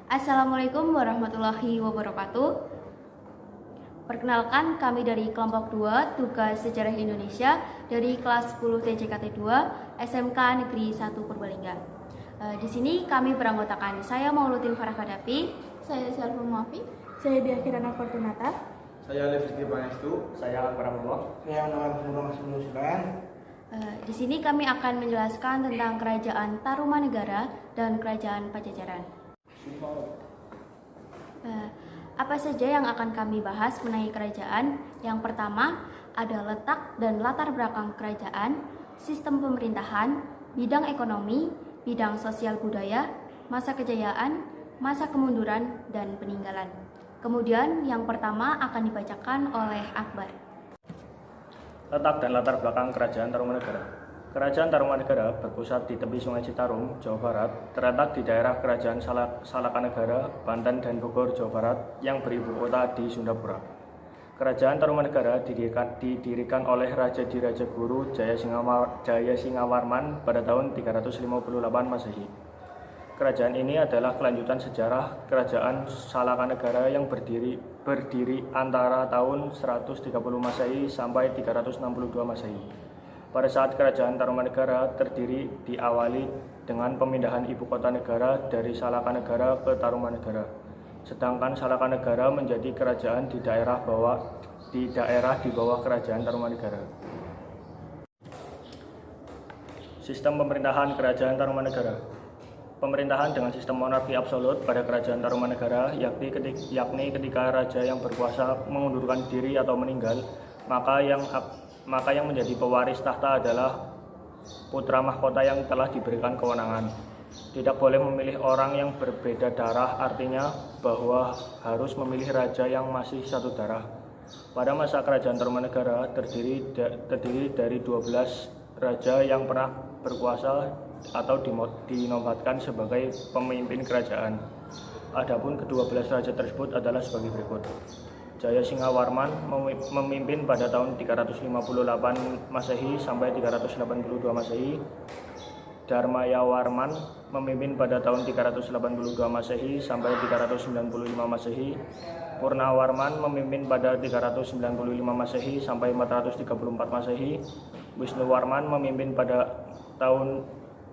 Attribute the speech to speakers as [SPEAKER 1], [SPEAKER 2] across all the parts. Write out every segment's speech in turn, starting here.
[SPEAKER 1] Assalamualaikum warahmatullahi wabarakatuh. Perkenalkan, kami dari kelompok 2 Tugas Sejarah Indonesia dari kelas 10 TJKT 2 SMK Negeri 1 Purbalingga. Di sini kami beranggotakan saya Mauluddin Farah Kadafi,
[SPEAKER 2] Saya Salva Muafi. Saya Dia Kirana Fortunata.
[SPEAKER 3] Saya Lefri Pangestu.
[SPEAKER 4] Saya Akbar Abdullah.
[SPEAKER 3] Saya Noel Muhammad Silan.
[SPEAKER 1] Di sini kami akan menjelaskan tentang Kerajaan Tarumanegara dan Kerajaan Pajajaran. Apa saja yang akan kami bahas mengenai kerajaan? Yang pertama ada letak dan latar belakang kerajaan, sistem pemerintahan, bidang ekonomi, bidang sosial budaya, masa kejayaan, masa kemunduran, dan peninggalan. Kemudian yang pertama akan dibacakan oleh Akbar.
[SPEAKER 4] Letak dan latar belakang Kerajaan Tarumanegara. Kerajaan Tarumanegara berpusat di tepi Sungai Citarum, Jawa Barat, terletak di daerah Kerajaan Salakanegara, Banten, dan Bogor, Jawa Barat, yang beribu kota di Sundapura. Kerajaan Tarumanegara didirikan oleh Raja Diraja Guru Jaya Singawarman pada tahun 358 Masehi. Kerajaan ini adalah kelanjutan sejarah Kerajaan Salakanegara yang berdiri antara tahun 130 Masehi sampai 362 Masehi. Pada saat Kerajaan Tarumanegara terdiri diawali dengan pemindahan ibu kota negara dari Salakanegara ke Tarumanegara. Sedangkan Salakanegara menjadi kerajaan di daerah di bawah Kerajaan Tarumanegara. Sistem pemerintahan Kerajaan Tarumanegara. Pemerintahan dengan sistem monarki absolut pada Kerajaan Tarumanegara, yakni ketika raja yang berkuasa mengundurkan diri atau meninggal, maka yang menjadi pewaris tahta adalah putra mahkota yang telah diberikan kewenangan. Tidak boleh memilih orang yang berbeda darah, artinya bahwa harus memilih raja yang masih satu darah. Pada masa Kerajaan Tarumanegara terdiri dari 12 raja yang pernah berkuasa atau dinobatkan sebagai pemimpin kerajaan. Adapun ke-12 raja tersebut adalah sebagai berikut. Jaya Singawarman memimpin pada tahun 358 Masehi sampai 382 Masehi. Dharmayawarman memimpin pada tahun 382 Masehi sampai 395 Masehi. Purnawarman memimpin pada 395 Masehi sampai 434 Masehi. Wisnuwarman memimpin pada tahun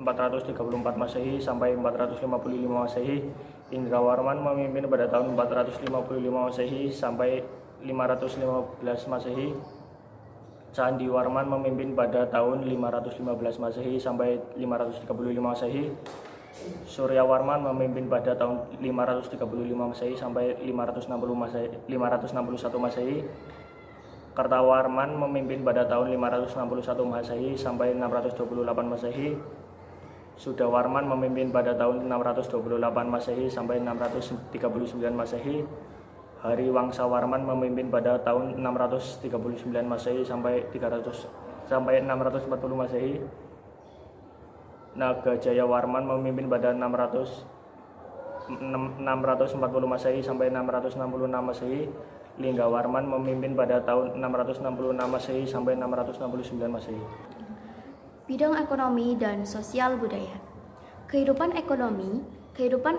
[SPEAKER 4] 434 Masehi sampai 455 Masehi. Indrawarman memimpin pada tahun 455 Masehi sampai 515 Masehi. Candiwarman memimpin pada tahun 515 Masehi sampai 535 Masehi. Suryawarman memimpin pada tahun 535 Masehi sampai 561 Masehi. Kartawarman memimpin pada tahun 561 Masehi sampai 628 Masehi. Sudawarman memimpin pada tahun 628 Masehi sampai 639 Masehi. Hariwangsawarman memimpin pada tahun 639 Masehi sampai 640 Masehi. Nagajayawarman memimpin pada 640 Masehi sampai 666 Masehi. Linggawarman memimpin pada tahun 666 Masehi sampai 669 Masehi.
[SPEAKER 1] Bidang ekonomi dan sosial budaya. Kehidupan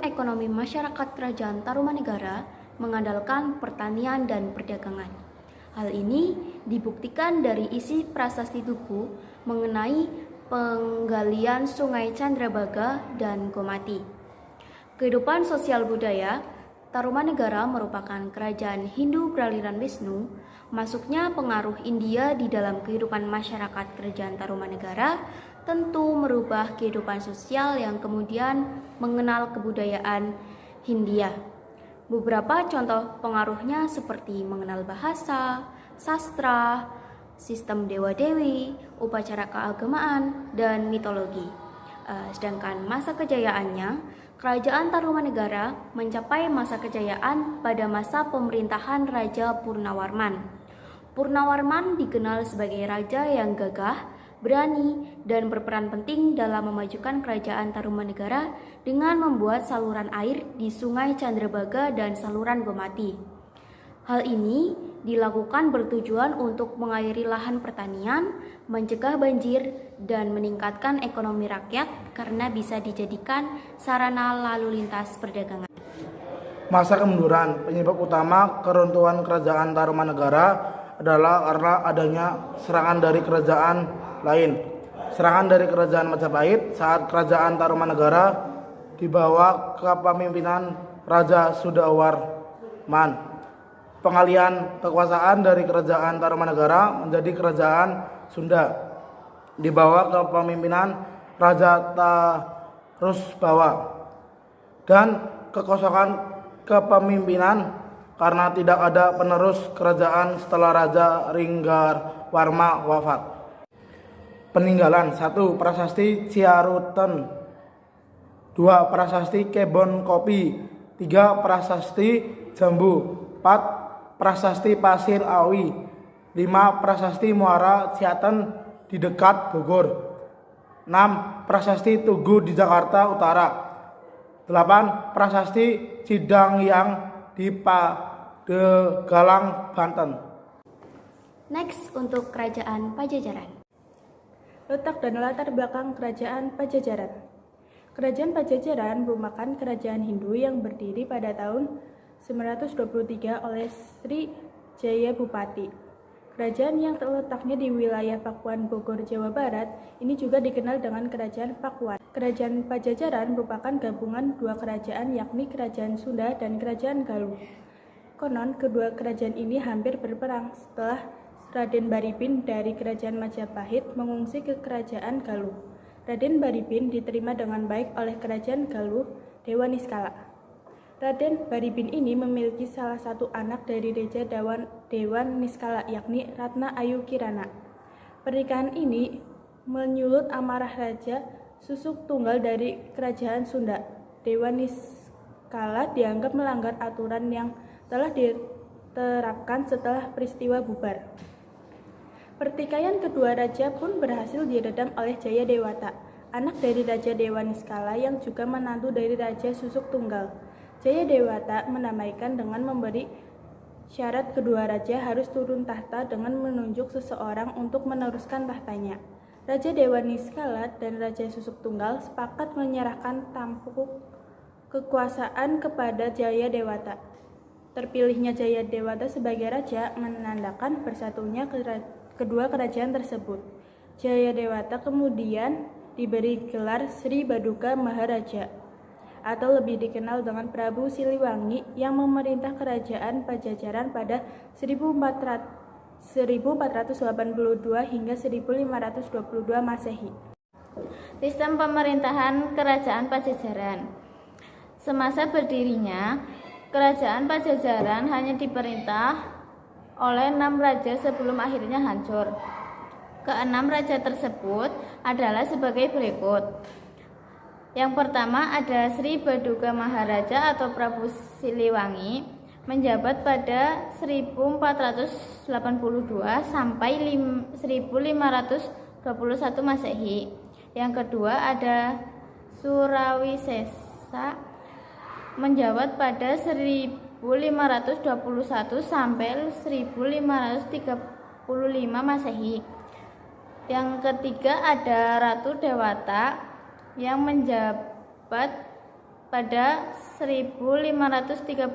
[SPEAKER 1] ekonomi masyarakat Kerajaan Tarumanegara mengandalkan pertanian dan perdagangan. Hal ini dibuktikan dari isi prasasti Tugu mengenai penggalian Sungai Candrabaga dan Gomati. Kehidupan sosial budaya. Tarumanegara merupakan kerajaan Hindu beraliran Wisnu. Masuknya pengaruh India di dalam kehidupan masyarakat Kerajaan Tarumanegara tentu merubah kehidupan sosial yang kemudian mengenal kebudayaan Hindia. Beberapa contoh pengaruhnya seperti mengenal bahasa, sastra, sistem dewa-dewi, upacara keagamaan, dan mitologi. Sedangkan masa kejayaannya, Kerajaan Tarumanegara mencapai masa kejayaan pada masa pemerintahan Raja Purnawarman. Purnawarman dikenal sebagai raja yang gagah, berani, dan berperan penting dalam memajukan Kerajaan Tarumanegara dengan membuat saluran air di Sungai Candrabaga dan saluran Gomati. Hal ini dilakukan bertujuan untuk mengairi lahan pertanian, mencegah banjir, dan meningkatkan ekonomi rakyat karena bisa dijadikan sarana lalu lintas perdagangan.
[SPEAKER 3] Masa kemunduran. Penyebab utama keruntuhan kerajaan Tarumanegara adalah karena adanya serangan dari kerajaan lain. Serangan dari kerajaan Majapahit saat kerajaan Tarumanegara di bawah kepemimpinan Raja Sudawarman. Pengalihan kekuasaan dari kerajaan Tarumanegara menjadi kerajaan Sunda di bawah kepemimpinan Raja Tarusbawa, dan kekosongan kepemimpinan karena tidak ada penerus kerajaan setelah Raja Ringgarwarma wafat. Peninggalan: 1. Prasasti Ciaruten, 2. Prasasti Kebon Kopi, 3. Prasasti Jambu, 4. Prasasti Pasir Awi, 5. Prasasti Muara Ciaten di dekat Bogor, 6. Prasasti Tugu di Jakarta Utara, 8. Prasasti Cidangyang di Padegalang, Banten.
[SPEAKER 1] Next untuk Kerajaan Pajajaran.
[SPEAKER 2] Letak dan latar belakang Kerajaan Pajajaran. Kerajaan Pajajaran merupakan kerajaan Hindu yang berdiri pada tahun 923 oleh Sri Jaya Bupati. Kerajaan yang terletaknya di wilayah Pakuan, Bogor, Jawa Barat, ini juga dikenal dengan Kerajaan Pakuan. Kerajaan Pajajaran merupakan gabungan dua kerajaan, yakni Kerajaan Sunda dan Kerajaan Galuh. Konon, kedua kerajaan ini hampir berperang setelah Raden Baribin dari Kerajaan Majapahit mengungsi ke Kerajaan Galuh. Raden Baribin diterima dengan baik oleh Kerajaan Galuh, Dewa Niskala. Raden Baribin ini memiliki salah satu anak dari Raja Dewan Niskala, yakni Ratna Ayu Kirana. Pernikahan ini menyulut amarah Raja Susuk Tunggal dari Kerajaan Sunda. Dewa Niskala dianggap melanggar aturan yang telah diterapkan setelah peristiwa bubar. Pertikaian kedua raja pun berhasil diredam oleh Jaya Dewata, anak dari Raja Dewa Niskala yang juga menantu dari Raja Susuk Tunggal. Jaya Dewata menamaikan dengan memberi syarat kedua raja harus turun tahta dengan menunjuk seseorang untuk meneruskan tahtanya. Raja Dewa Niskala dan Raja Susuk Tunggal sepakat menyerahkan tampuk kekuasaan kepada Jaya Dewata. Terpilihnya Jaya Dewata sebagai raja menandakan bersatunya kedua kerajaan tersebut. Jaya Dewata kemudian diberi gelar Sri Baduka Maharaja, atau lebih dikenal dengan Prabu Siliwangi, yang memerintah kerajaan Pajajaran pada 1482 hingga 1522 Masehi.
[SPEAKER 5] Sistem pemerintahan Kerajaan Pajajaran. Semasa berdirinya, Kerajaan Pajajaran hanya diperintah oleh 6 raja sebelum akhirnya hancur. Keenam raja tersebut adalah sebagai berikut. Yang pertama ada Sri Baduka Maharaja atau Prabu Siliwangi, menjabat pada 1482 sampai 1521 Masehi. Yang kedua ada Surawisesa, menjabat pada 1521 sampai 1535 Masehi. Yang ketiga ada Ratu Dewata yang menjabat pada 1535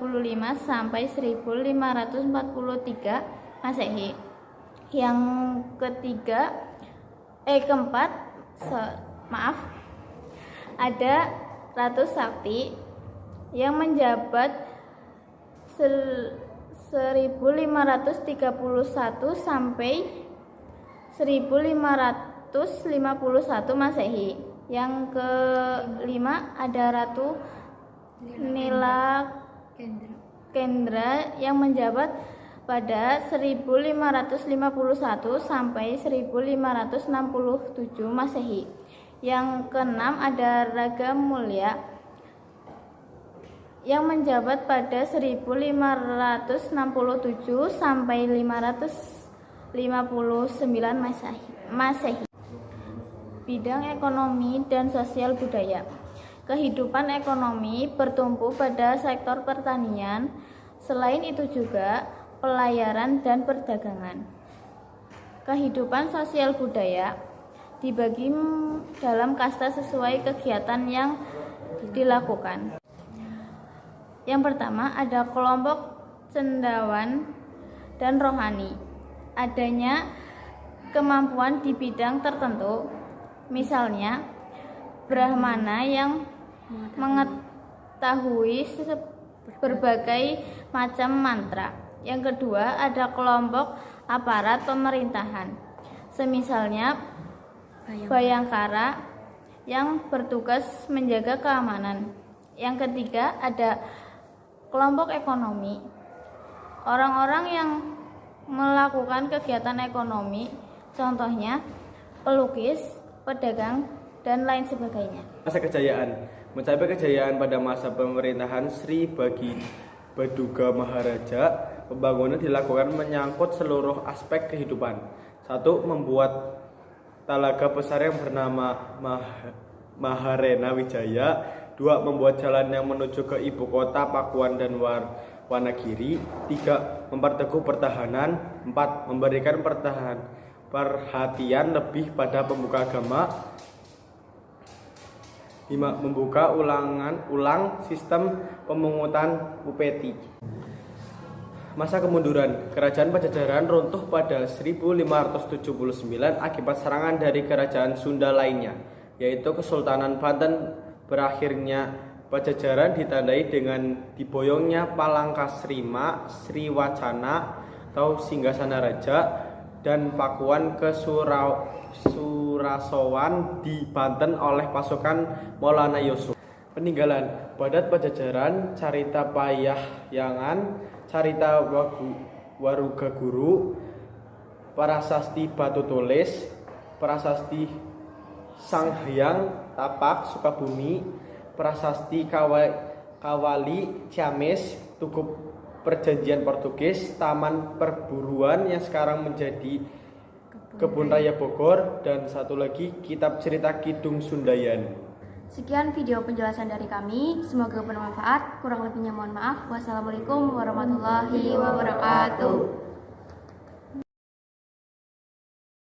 [SPEAKER 5] sampai 1543 Masehi. Yang keempat ada Ratu Sakti yang menjabat 1531 sampai 1551 Masehi. Yang kelima ada Ratu Nila Kendra yang menjabat pada 1551 sampai 1567 Masehi. Yang keenam ada Raga Mulya yang menjabat pada 1567 sampai 559 Masehi. Bidang ekonomi dan sosial budaya. Kehidupan ekonomi bertumpu pada sektor pertanian, selain itu juga pelayaran dan perdagangan. Kehidupan sosial budaya dibagi dalam kasta sesuai kegiatan yang dilakukan. Yang pertama ada kelompok cendawan dan rohani. Adanya kemampuan di bidang tertentu, misalnya Brahmana yang mengetahui berbagai macam mantra. Yang kedua ada kelompok aparat pemerintahan, semisalnya Bayangkara yang bertugas menjaga keamanan. Yang ketiga ada kelompok ekonomi, orang-orang yang melakukan kegiatan ekonomi, contohnya pelukis, pedagang, dan lain sebagainya.
[SPEAKER 6] Masa kejayaan. Mencapai kejayaan pada masa pemerintahan Sri Baduga Maharaja, pembangunan dilakukan menyangkut seluruh aspek kehidupan. 1. Membuat talaga besar yang bernama Maharena Wijaya. 2. Membuat jalan yang menuju ke ibu kota Pakuan dan Wanagiri. 3. Memperteguh pertahanan. 4. Memberikan perhatian lebih pada pemuka agama. 5. Membuka ulang sistem pemungutan upeti. Masa kemunduran. Kerajaan Pajajaran runtuh pada 1579 akibat serangan dari kerajaan Sunda lainnya, yaitu Kesultanan Banten. Berakhirnya Pajajaran ditandai dengan diboyongnya Palangkasrima, Sriwacana atau Singgasana Raja, dan Pakuan ke Surasowan di Banten oleh pasukan Maulana Yusuf. Peninggalan Badat Pajajaran, Carita Payahyangan, Carita Warugaguru, Prasasti Batu Tulis, Prasasti Sanghyang Tapak Sukabumi, Prasasti Kawali Ciamis, Tugu Perjanjian Portugis, Taman Perburuan yang sekarang menjadi Kebun Raya Bogor, dan satu lagi Kitab Cerita Kidung Sundayan.
[SPEAKER 1] Sekian video penjelasan dari kami, semoga bermanfaat. Kurang lebihnya mohon maaf. Wassalamualaikum warahmatullahi wabarakatuh.